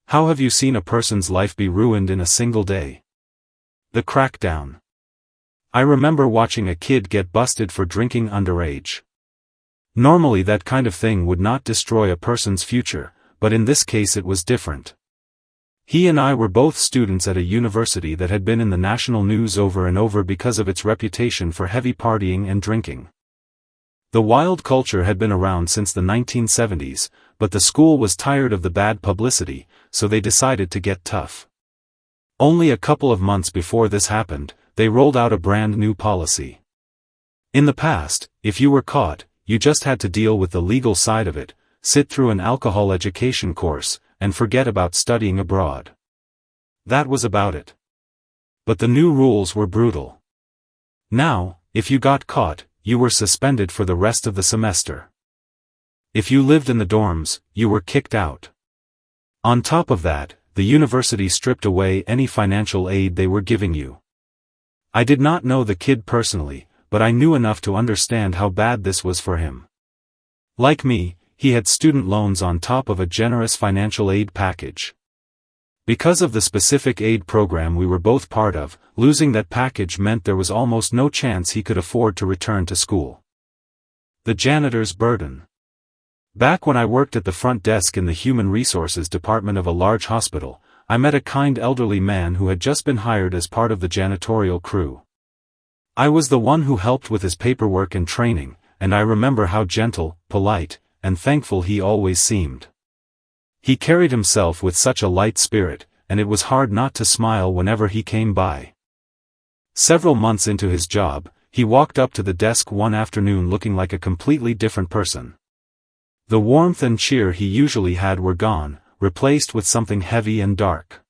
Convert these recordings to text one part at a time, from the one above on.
How have you seen a person's life be ruined in a single day? The crackdown. I remember watching a kid get busted for drinking underage. Normally that kind of thing would not destroy a person's future, but in this case it was different. He and I were both students at a university that had been in the national news over and over because of its reputation for heavy partying and drinking. The wild culture had been around since the 1970s, but the school was tired of the bad publicity, so they decided to get tough. Only a couple of months before this happened, they rolled out a brand new policy. In the past, if you were caught, you just had to deal with the legal side of it, sit through an alcohol education course, and forget about studying abroad. That was about it. But the new rules were brutal. Now, if you got caught, you were suspended for the rest of the semester. If you lived in the dorms, you were kicked out. On top of that, the university stripped away any financial aid they were giving you. I did not know the kid personally, but I knew enough to understand how bad this was for him. Like me, he had student loans on top of a generous financial aid package. Because of the specific aid program we were both part of, losing that package meant there was almost no chance he could afford to return to school. The janitor's burden. Back when I worked at the front desk in the Human Resources Department of a large hospital, I met a kind elderly man who had just been hired as part of the janitorial crew. I was the one who helped with his paperwork and training, and I remember how gentle, polite, and thankful he always seemed. He carried himself with such a light spirit, and it was hard not to smile whenever he came by. Several months into his job, he walked up to the desk one afternoon looking like a completely different person. The warmth and cheer he usually had were gone, replaced with something heavy and dark.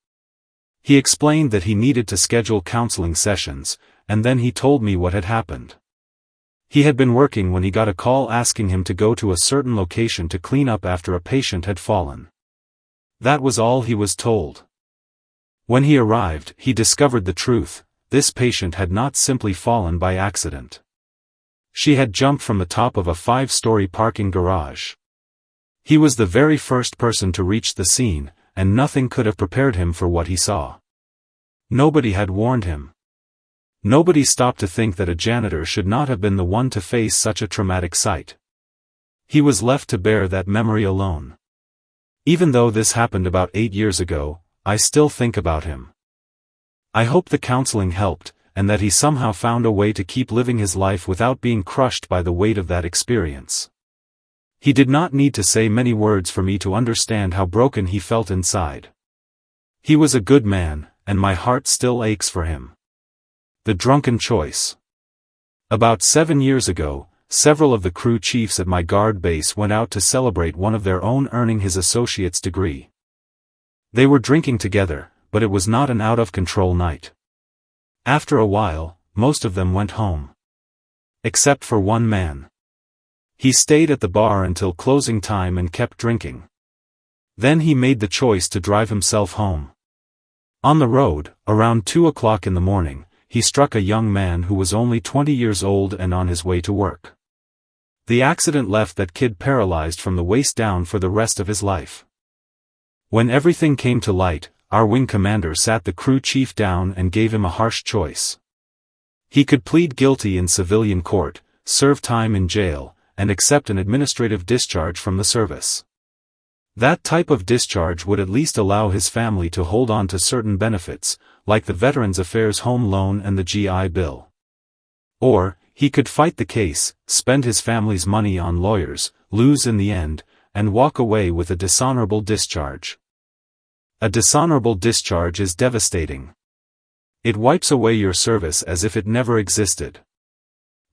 He explained that he needed to schedule counseling sessions, and then he told me what had happened. He had been working when he got a call asking him to go to a certain location to clean up after a patient had fallen. That was all he was told. When he arrived, he discovered the truth: this patient had not simply fallen by accident. She had jumped from the top of a 5-story parking garage. He was the very first person to reach the scene, and nothing could have prepared him for what he saw. Nobody had warned him. Nobody stopped to think that a janitor should not have been the one to face such a traumatic sight. He was left to bear that memory alone. Even though this happened about 8 years ago, I still think about him. I hope the counseling helped, and that he somehow found a way to keep living his life without being crushed by the weight of that experience. He did not need to say many words for me to understand how broken he felt inside. He was a good man, and my heart still aches for him. The drunken choice. About 7 years ago, several of the crew chiefs at my guard base went out to celebrate one of their own earning his associate's degree. They were drinking together, but it was not an out-of-control night. After a while, most of them went home. Except for one man. He stayed at the bar until closing time and kept drinking. Then he made the choice to drive himself home. On the road, around 2 o'clock in the morning, he struck a young man who was only 20 years old and on his way to work. The accident left that kid paralyzed from the waist down for the rest of his life. When everything came to light, our wing commander sat the crew chief down and gave him a harsh choice. He could plead guilty in civilian court, serve time in jail, and accept an administrative discharge from the service. That type of discharge would at least allow his family to hold on to certain benefits, like the Veterans Affairs Home Loan and the GI Bill. Or, he could fight the case, spend his family's money on lawyers, lose in the end, and walk away with a dishonorable discharge. A dishonorable discharge is devastating. It wipes away your service as if it never existed.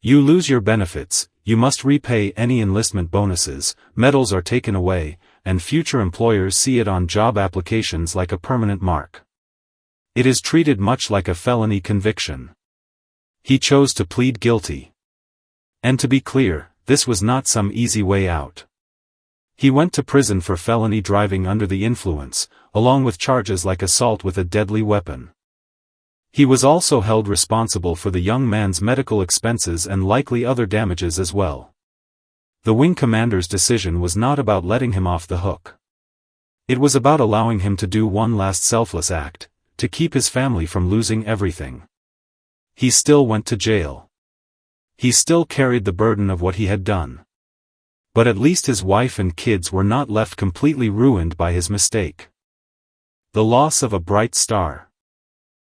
You lose your benefits, you must repay any enlistment bonuses, medals are taken away, and future employers see it on job applications like a permanent mark. It is treated much like a felony conviction. He chose to plead guilty. And to be clear, this was not some easy way out. He went to prison for felony driving under the influence, along with charges like assault with a deadly weapon. He was also held responsible for the young man's medical expenses and likely other damages as well. The wing commander's decision was not about letting him off the hook. It was about allowing him to do one last selfless act, to keep his family from losing everything. He still went to jail. He still carried the burden of what he had done. But at least his wife and kids were not left completely ruined by his mistake. The loss of a bright star.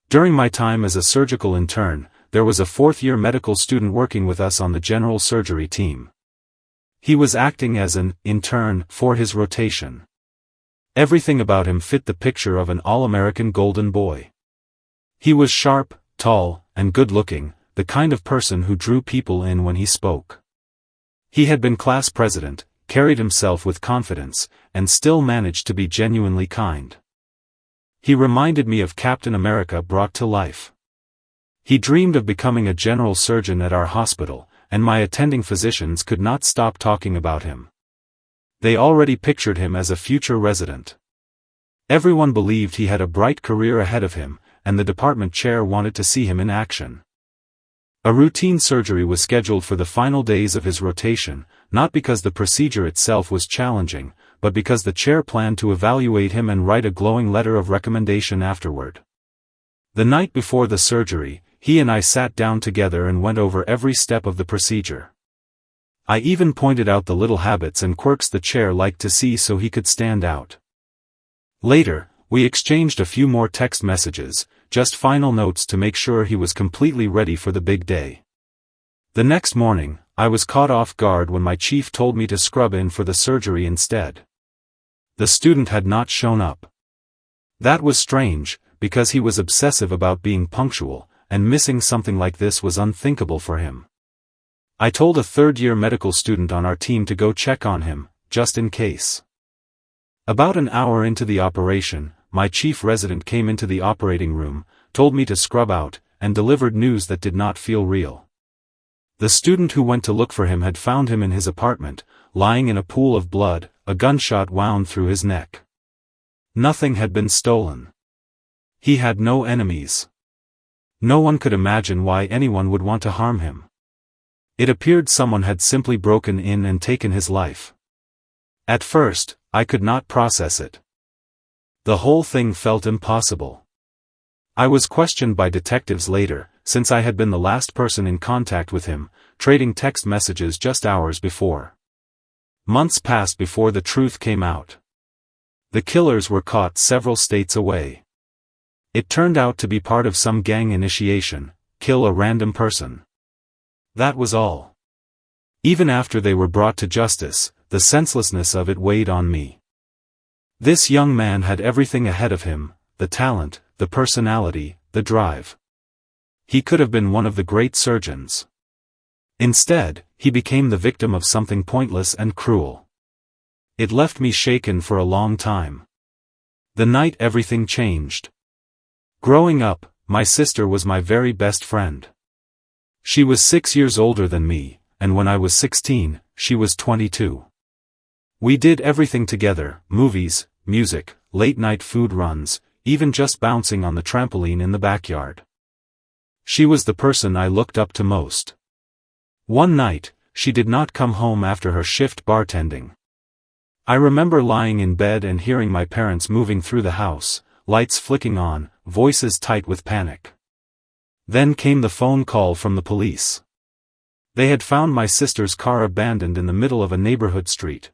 During my time as a surgical intern, there was a fourth-year medical student working with us on the general surgery team. He was acting as an intern for his rotation. Everything about him fit the picture of an all-American golden boy. He was sharp, tall, and good-looking, the kind of person who drew people in when he spoke. He had been class president, carried himself with confidence, and still managed to be genuinely kind. He reminded me of Captain America brought to life. He dreamed of becoming a general surgeon at our hospital, and my attending physicians could not stop talking about him. They already pictured him as a future resident. Everyone believed he had a bright career ahead of him, and the department chair wanted to see him in action. A routine surgery was scheduled for the final days of his rotation, not because the procedure itself was challenging, but because the chair planned to evaluate him and write a glowing letter of recommendation afterward. The night before the surgery, he and I sat down together and went over every step of the procedure. I even pointed out the little habits and quirks the chair liked to see so he could stand out. Later, we exchanged a few more text messages, just final notes to make sure he was completely ready for the big day. The next morning, I was caught off guard when my chief told me to scrub in for the surgery instead. The student had not shown up. That was strange, because he was obsessive about being punctual, and missing something like this was unthinkable for him. I told a third-year medical student on our team to go check on him, just in case. About an hour into the operation, my chief resident came into the operating room, told me to scrub out, and delivered news that did not feel real. The student who went to look for him had found him in his apartment, lying in a pool of blood, a gunshot wound through his neck. Nothing had been stolen. He had no enemies. No one could imagine why anyone would want to harm him. It appeared someone had simply broken in and taken his life. At first, I could not process it. The whole thing felt impossible. I was questioned by detectives later, since I had been the last person in contact with him, trading text messages just hours before. Months passed before the truth came out. The killers were caught several states away. It turned out to be part of some gang initiation, kill a random person. That was all. Even after they were brought to justice, the senselessness of it weighed on me. This young man had everything ahead of him, the talent, the personality, the drive. He could have been one of the great surgeons. Instead, he became the victim of something pointless and cruel. It left me shaken for a long time. The night everything changed. Growing up, my sister was my very best friend. She was 6 years older than me, and when I was 16, she was 22. We did everything together, movies, music, late-night food runs, even just bouncing on the trampoline in the backyard. She was the person I looked up to most. One night, she did not come home after her shift bartending. I remember lying in bed and hearing my parents moving through the house, lights flicking on, voices tight with panic. Then came the phone call from the police. They had found my sister's car abandoned in the middle of a neighborhood street.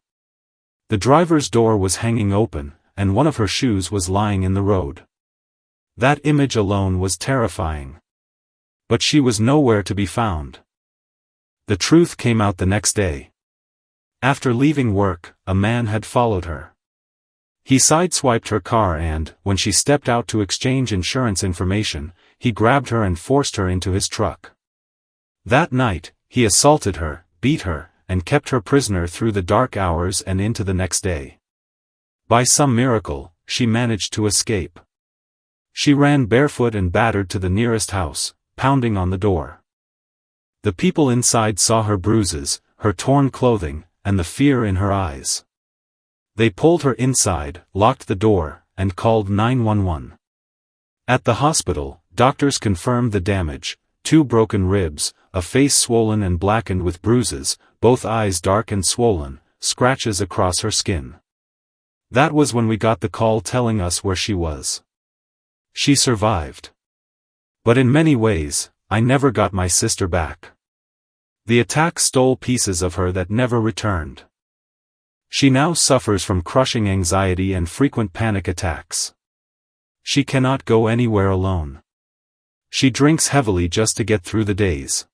The driver's door was hanging open, and one of her shoes was lying in the road. That image alone was terrifying. But she was nowhere to be found. The truth came out the next day. After leaving work, a man had followed her. He sideswiped her car and, when she stepped out to exchange insurance information, he grabbed her and forced her into his truck. That night, he assaulted her, beat her, and kept her prisoner through the dark hours and into the next day. By some miracle, she managed to escape. She ran barefoot and battered to the nearest house, pounding on the door. The people inside saw her bruises, her torn clothing, and the fear in her eyes. They pulled her inside, locked the door, and called 911. At the hospital, doctors confirmed the damage: 2 broken ribs, a face swollen and blackened with bruises, both eyes dark and swollen, scratches across her skin. That was when we got the call telling us where she was. She survived. But in many ways, I never got my sister back. The attack stole pieces of her that never returned. She now suffers from crushing anxiety and frequent panic attacks. She cannot go anywhere alone. She drinks heavily just to get through the days.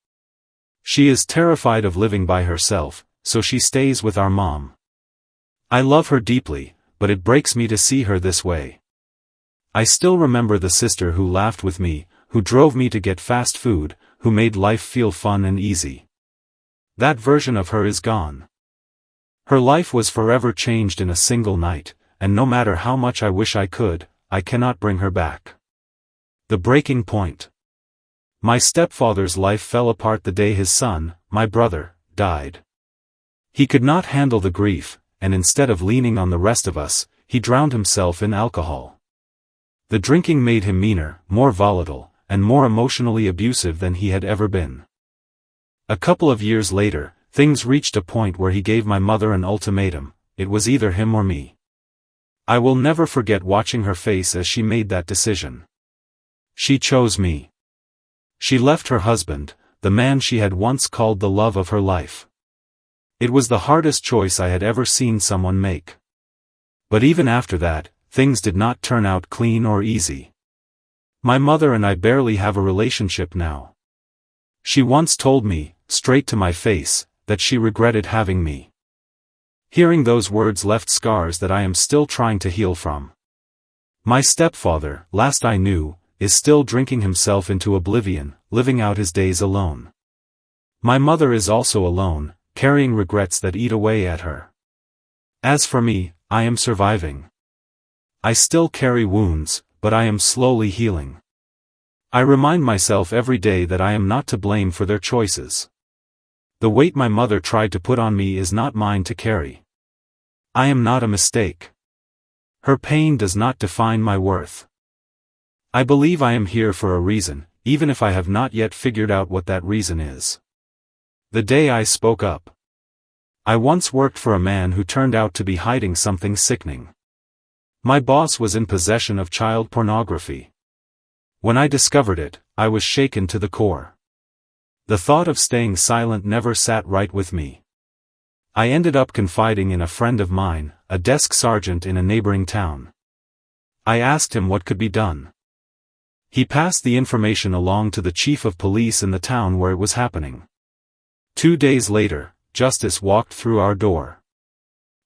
She is terrified of living by herself, so she stays with our mom. I love her deeply, but it breaks me to see her this way. I still remember the sister who laughed with me, who drove me to get fast food, who made life feel fun and easy. That version of her is gone. Her life was forever changed in a single night, and no matter how much I wish I could, I cannot bring her back. The breaking point. My stepfather's life fell apart the day his son, my brother, died. He could not handle the grief, and instead of leaning on the rest of us, he drowned himself in alcohol. The drinking made him meaner, more volatile, and more emotionally abusive than he had ever been. A couple of years later, things reached a point where he gave my mother an ultimatum: it was either him or me. I will never forget watching her face as she made that decision. She chose me. She left her husband, the man she had once called the love of her life. It was the hardest choice I had ever seen someone make. But even after that, things did not turn out clean or easy. My mother and I barely have a relationship now. She once told me, straight to my face, that she regretted having me. Hearing those words left scars that I am still trying to heal from. My stepfather, last I knew, is still drinking himself into oblivion, living out his days alone. My mother is also alone, carrying regrets that eat away at her. As for me, I am surviving. I still carry wounds, but I am slowly healing. I remind myself every day that I am not to blame for their choices. The weight my mother tried to put on me is not mine to carry. I am not a mistake. Her pain does not define my worth. I believe I am here for a reason, even if I have not yet figured out what that reason is. The day I spoke up. I once worked for a man who turned out to be hiding something sickening. My boss was in possession of child pornography. When I discovered it, I was shaken to the core. The thought of staying silent never sat right with me. I ended up confiding in a friend of mine, a desk sergeant in a neighboring town. I asked him what could be done. He passed the information along to the chief of police in the town where it was happening. 2 days later, justice walked through our door.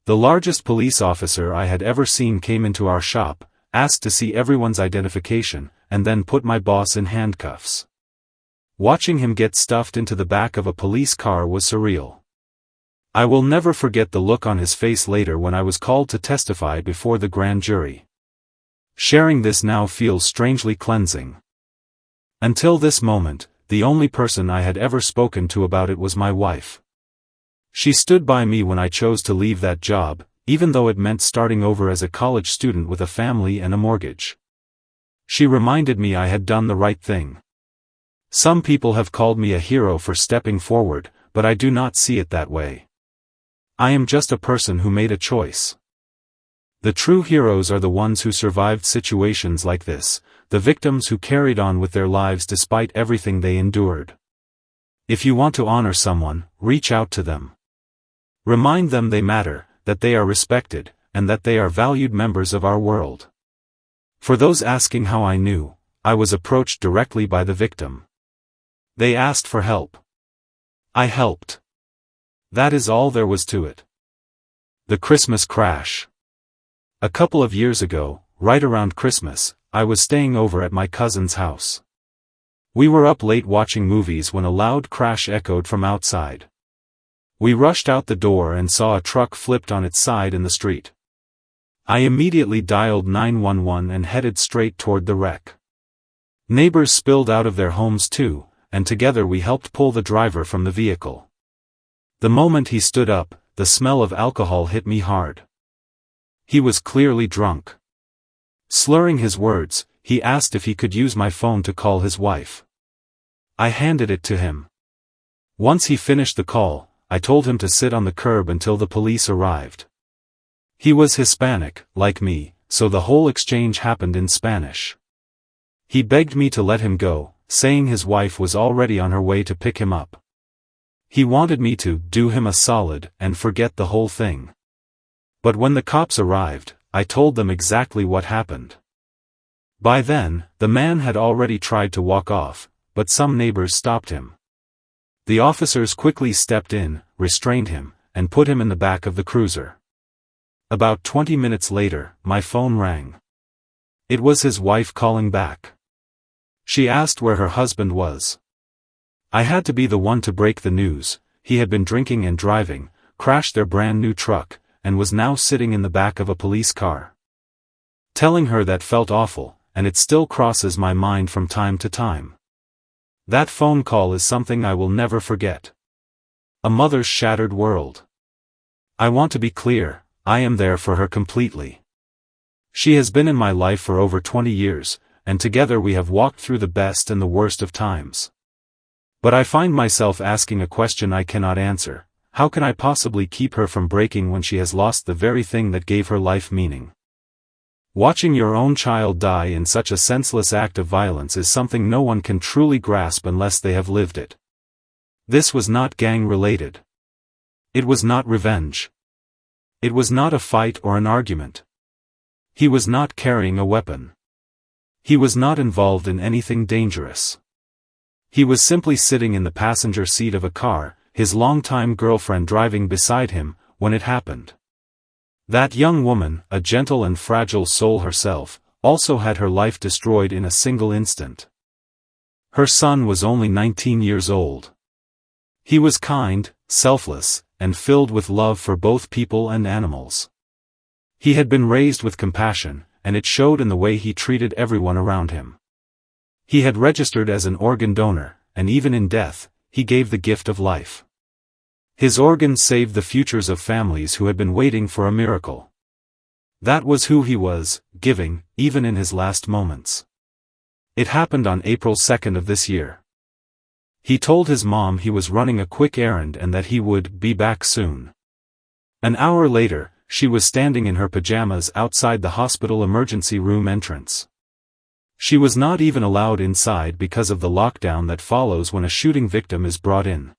The largest police officer I had ever seen came into our shop, asked to see everyone's identification, and then put my boss in handcuffs. Watching him get stuffed into the back of a police car was surreal. I will never forget the look on his face later when I was called to testify before the grand jury. Sharing this now feels strangely cleansing. Until this moment, the only person I had ever spoken to about it was my wife. She stood by me when I chose to leave that job, even though it meant starting over as a college student with a family and a mortgage. She reminded me I had done the right thing. Some people have called me a hero for stepping forward, but I do not see it that way. I am just a person who made a choice. The true heroes are the ones who survived situations like this, the victims who carried on with their lives despite everything they endured. If you want to honor someone, reach out to them. Remind them they matter, that they are respected, and that they are valued members of our world. For those asking how I knew, I was approached directly by the victim. They asked for help. I helped. That is all there was to it. The Christmas crash. A couple of years ago, right around Christmas, I was staying over at my cousin's house. We were up late watching movies when a loud crash echoed from outside. We rushed out the door and saw a truck flipped on its side in the street. I immediately dialed 911 and headed straight toward the wreck. Neighbors spilled out of their homes too, and together we helped pull the driver from the vehicle. The moment he stood up, the smell of alcohol hit me hard. He was clearly drunk. Slurring his words, he asked if he could use my phone to call his wife. I handed it to him. Once he finished the call, I told him to sit on the curb until the police arrived. He was Hispanic, like me, so the whole exchange happened in Spanish. He begged me to let him go, saying his wife was already on her way to pick him up. He wanted me to do him a solid and forget the whole thing. But when the cops arrived, I told them exactly what happened. By then, the man had already tried to walk off, but some neighbors stopped him. The officers quickly stepped in, restrained him, and put him in the back of the cruiser. About 20 minutes later, my phone rang. It was his wife calling back. She asked where her husband was. I had to be the one to break the news. He had been drinking and driving, crashed their brand new truck, and was now sitting in the back of a police car. Telling her that felt awful, and it still crosses my mind from time to time. That phone call is something I will never forget. A mother's shattered world. I want to be clear, I am there for her completely. She has been in my life for over 20 years, and together we have walked through the best and the worst of times. But I find myself asking a question I cannot answer. How can I possibly keep her from breaking when she has lost the very thing that gave her life meaning? Watching your own child die in such a senseless act of violence is something no one can truly grasp unless they have lived it. This was not gang-related. It was not revenge. It was not a fight or an argument. He was not carrying a weapon. He was not involved in anything dangerous. He was simply sitting in the passenger seat of a car, his longtime girlfriend driving beside him, when it happened. That young woman, a gentle and fragile soul herself, also had her life destroyed in a single instant. Her son was only 19 years old. He was kind, selfless, and filled with love for both people and animals. He had been raised with compassion, and it showed in the way he treated everyone around him. He had registered as an organ donor, and even in death, he gave the gift of life. His organs saved the futures of families who had been waiting for a miracle. That was who he was, giving, even in his last moments. It happened on April 2nd of this year. He told his mom he was running a quick errand and that he would be back soon. An hour later, she was standing in her pajamas outside the hospital emergency room entrance. She was not even allowed inside because of the lockdown that follows when a shooting victim is brought in.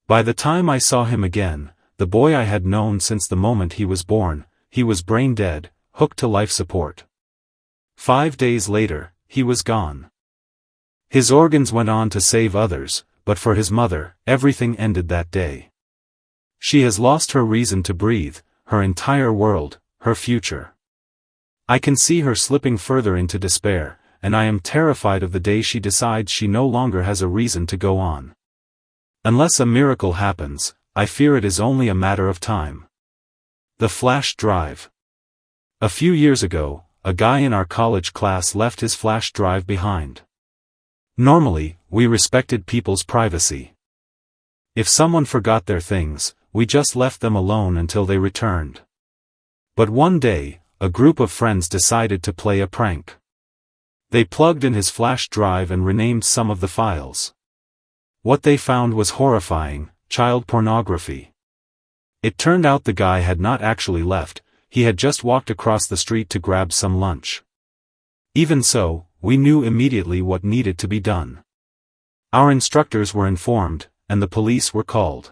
By the time I saw him again, the boy I had known since the moment he was born, he was brain dead, hooked to life support. 5 days later, he was gone. His organs went on to save others, but for his mother, everything ended that day. She has lost her reason to breathe, her entire world, her future. I can see her slipping further into despair, and I am terrified of the day she decides she no longer has a reason to go on. Unless a miracle happens, I fear it is only a matter of time. The flash drive. A few years ago, a guy in our college class left his flash drive behind. Normally, we respected people's privacy. If someone forgot their things, we just left them alone until they returned. But one day, a group of friends decided to play a prank. They plugged in his flash drive and renamed some of the files. What they found was horrifying: child pornography. It turned out the guy had not actually left, he had just walked across the street to grab some lunch. Even so, we knew immediately what needed to be done. Our instructors were informed, and the police were called.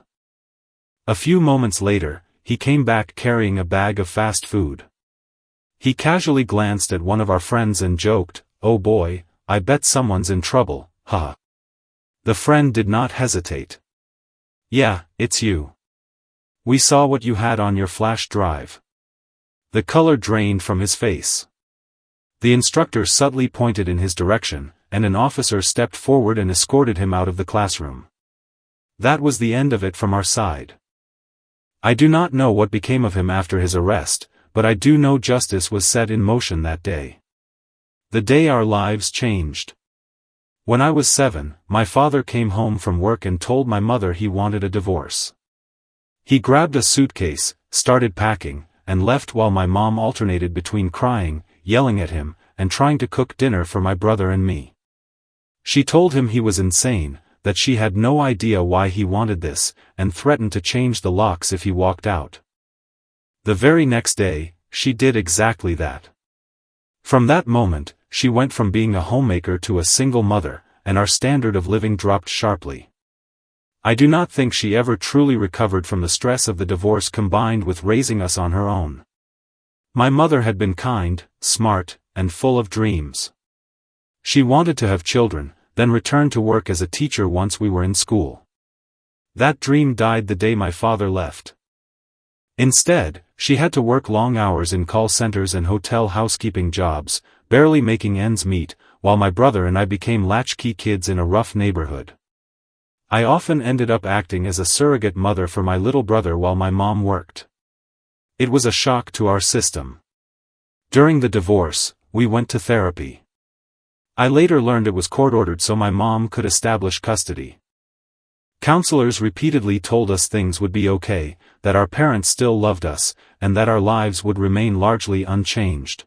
A few moments later, he came back carrying a bag of fast food. He casually glanced at one of our friends and joked, "Oh boy, I bet someone's in trouble, haha." The friend did not hesitate. "Yeah, it's you. We saw what you had on your flash drive." The color drained from his face. The instructor subtly pointed in his direction, and an officer stepped forward and escorted him out of the classroom. That was the end of it from our side. I do not know what became of him after his arrest, but I do know justice was set in motion that day. The day our lives changed. When I was 7, my father came home from work and told my mother he wanted a divorce. He grabbed a suitcase, started packing, and left while my mom alternated between crying, yelling at him, and trying to cook dinner for my brother and me. She told him he was insane, that she had no idea why he wanted this, and threatened to change the locks if he walked out. The very next day, she did exactly that. From that moment, she went from being a homemaker to a single mother, and our standard of living dropped sharply. I do not think she ever truly recovered from the stress of the divorce combined with raising us on her own. My mother had been kind, smart, and full of dreams. She wanted to have children, then return to work as a teacher once we were in school. That dream died the day my father left. Instead, she had to work long hours in call centers and hotel housekeeping jobs, barely making ends meet, while my brother and I became latchkey kids in a rough neighborhood. I often ended up acting as a surrogate mother for my little brother while my mom worked. It was a shock to our system. During the divorce, we went to therapy. I later learned it was court-ordered so my mom could establish custody. Counselors repeatedly told us things would be okay, that our parents still loved us, and that our lives would remain largely unchanged.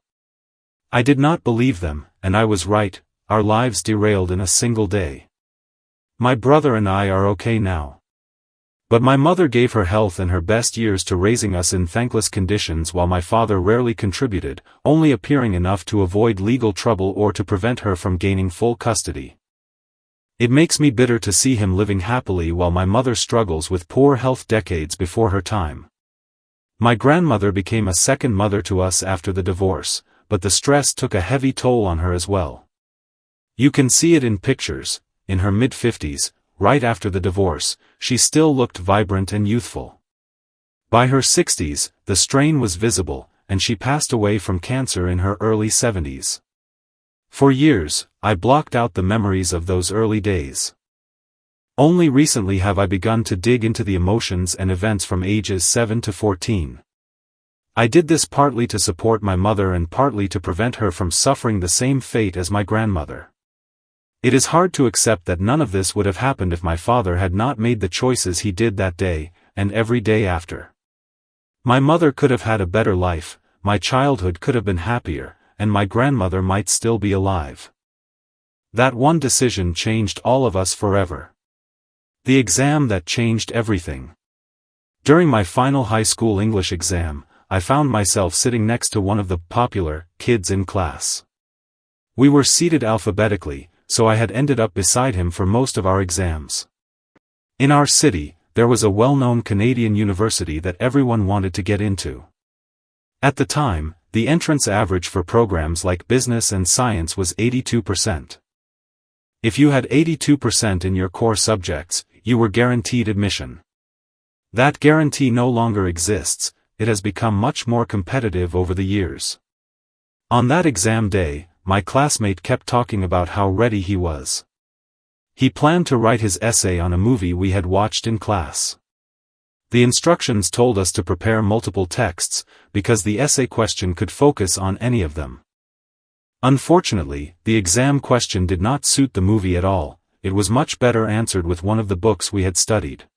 I did not believe them, and I was right, our lives derailed in a single day. My brother and I are okay now. But my mother gave her health and her best years to raising us in thankless conditions while my father rarely contributed, only appearing enough to avoid legal trouble or to prevent her from gaining full custody. It makes me bitter to see him living happily while my mother struggles with poor health decades before her time. My grandmother became a second mother to us after the divorce, but the stress took a heavy toll on her as well. You can see it in pictures. In her mid-50s, right after the divorce, she still looked vibrant and youthful. By her 60s, the strain was visible, and she passed away from cancer in her early 70s. For years, I blocked out the memories of those early days. Only recently have I begun to dig into the emotions and events from ages 7 to 14. I did this partly to support my mother and partly to prevent her from suffering the same fate as my grandmother. It is hard to accept that none of this would have happened if my father had not made the choices he did that day, and every day after. My mother could have had a better life, my childhood could have been happier, and my grandmother might still be alive. That one decision changed all of us forever. The exam that changed everything. During my final high school English exam, I found myself sitting next to one of the popular kids in class. We were seated alphabetically, so I had ended up beside him for most of our exams. In our city, there was a well-known Canadian university that everyone wanted to get into. At the time, the entrance average for programs like business and science was 82%. If you had 82% in your core subjects, you were guaranteed admission. That guarantee no longer exists, it has become much more competitive over the years. On that exam day, my classmate kept talking about how ready he was. He planned to write his essay on a movie we had watched in class. The instructions told us to prepare multiple texts, because the essay question could focus on any of them. Unfortunately, the exam question did not suit the movie at all, it was much better answered with one of the books we had studied.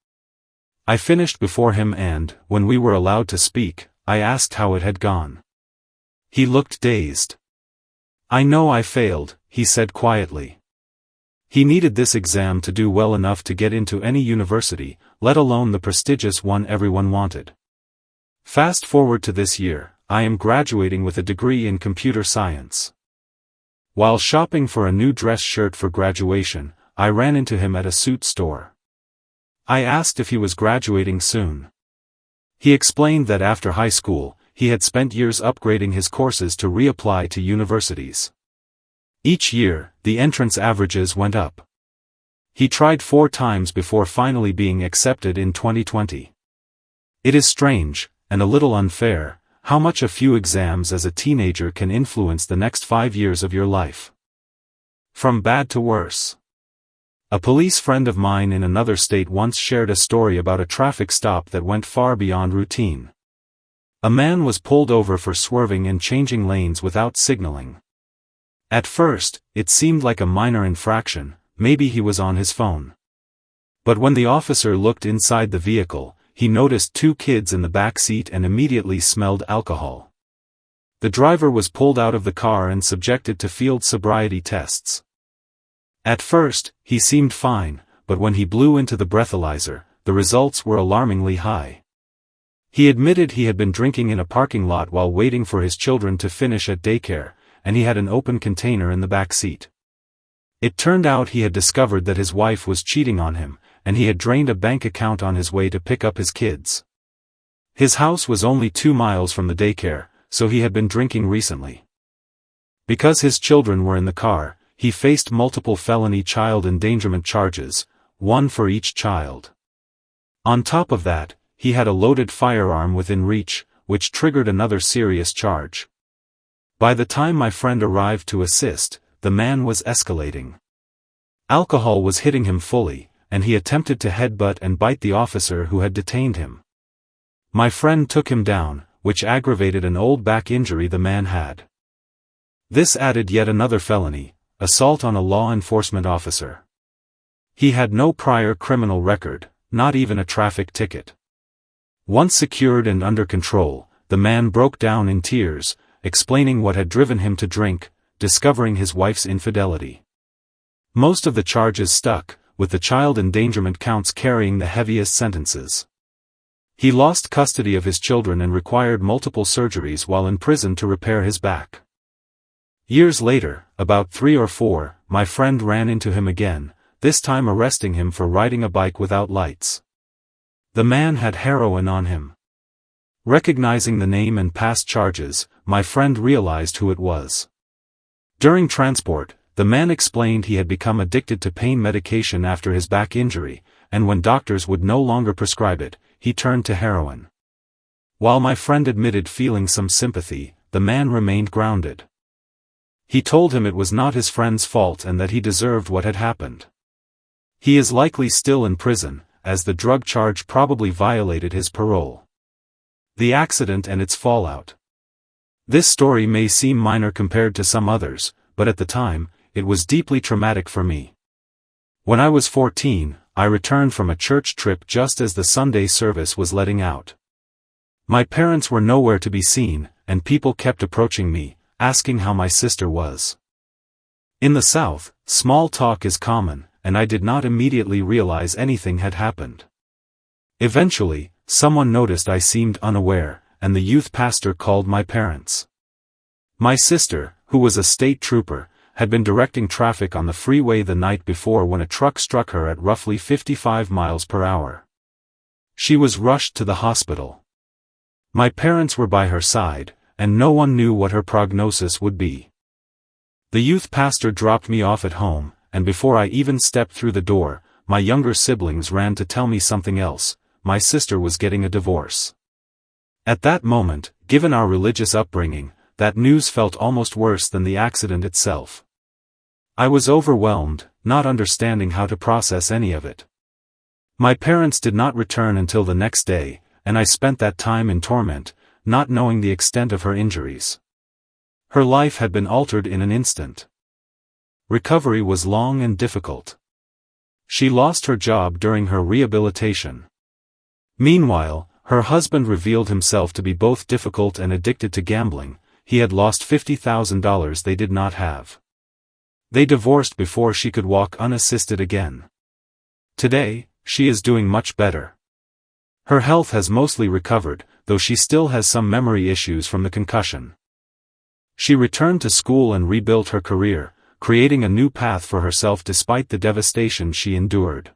I finished before him and, when we were allowed to speak, I asked how it had gone. He looked dazed. "I know I failed," he said quietly. He needed this exam to do well enough to get into any university, let alone the prestigious one everyone wanted. Fast forward to this year, I am graduating with a degree in computer science. While shopping for a new dress shirt for graduation, I ran into him at a suit store. I asked if he was graduating soon. He explained that after high school, he had spent years upgrading his courses to reapply to universities. Each year, the entrance averages went up. He tried 4 times before finally being accepted in 2020. It is strange, and a little unfair, how much a few exams as a teenager can influence the next 5 years of your life. From bad to worse. A police friend of mine in another state once shared a story about a traffic stop that went far beyond routine. A man was pulled over for swerving and changing lanes without signaling. At first, it seemed like a minor infraction, maybe he was on his phone. But when the officer looked inside the vehicle, he noticed 2 kids in the back seat and immediately smelled alcohol. The driver was pulled out of the car and subjected to field sobriety tests. At first, he seemed fine, but when he blew into the breathalyzer, the results were alarmingly high. He admitted he had been drinking in a parking lot while waiting for his children to finish at daycare, and he had an open container in the back seat. It turned out he had discovered that his wife was cheating on him, and he had drained a bank account on his way to pick up his kids. His house was only 2 miles from the daycare, so he had been drinking recently. Because his children were in the car, he faced multiple felony child endangerment charges, one for each child. On top of that, he had a loaded firearm within reach, which triggered another serious charge. By the time my friend arrived to assist, the man was escalating. Alcohol was hitting him fully, and he attempted to headbutt and bite the officer who had detained him. My friend took him down, which aggravated an old back injury the man had. This added yet another felony, assault on a law enforcement officer. He had no prior criminal record, not even a traffic ticket. Once secured and under control, the man broke down in tears, explaining what had driven him to drink, discovering his wife's infidelity. Most of the charges stuck, with the child endangerment counts carrying the heaviest sentences. He lost custody of his children and required multiple surgeries while in prison to repair his back. Years later, about 3 or 4, my friend ran into him again, this time arresting him for riding a bike without lights. The man had heroin on him. Recognizing the name and past charges, my friend realized who it was. During transport, the man explained he had become addicted to pain medication after his back injury, and when doctors would no longer prescribe it, he turned to heroin. While my friend admitted feeling some sympathy, the man remained grounded. He told him it was not his friend's fault and that he deserved what had happened. He is likely still in prison, as the drug charge probably violated his parole. The accident and its fallout. This story may seem minor compared to some others, but at the time, it was deeply traumatic for me. When I was 14, I returned from a church trip just as the Sunday service was letting out. My parents were nowhere to be seen, and people kept approaching me, asking how my sister was. In the South, small talk is common, and I did not immediately realize anything had happened. Eventually, someone noticed I seemed unaware, and the youth pastor called my parents. My sister, who was a state trooper, had been directing traffic on the freeway the night before when a truck struck her at roughly 55 miles per hour. She was rushed to the hospital. My parents were by her side, and no one knew what her prognosis would be. The youth pastor dropped me off at home, and before I even stepped through the door, my younger siblings ran to tell me something else: my sister was getting a divorce. At that moment, given our religious upbringing, that news felt almost worse than the accident itself. I was overwhelmed, not understanding how to process any of it. My parents did not return until the next day, and I spent that time in torment, not knowing the extent of her injuries. Her life had been altered in an instant. Recovery was long and difficult. She lost her job during her rehabilitation. Meanwhile, her husband revealed himself to be both difficult and addicted to gambling. He had lost $50,000 they did not have. They divorced before she could walk unassisted again. Today, she is doing much better. Her health has mostly recovered, though she still has some memory issues from the concussion. She returned to school and rebuilt her career, creating a new path for herself despite the devastation she endured.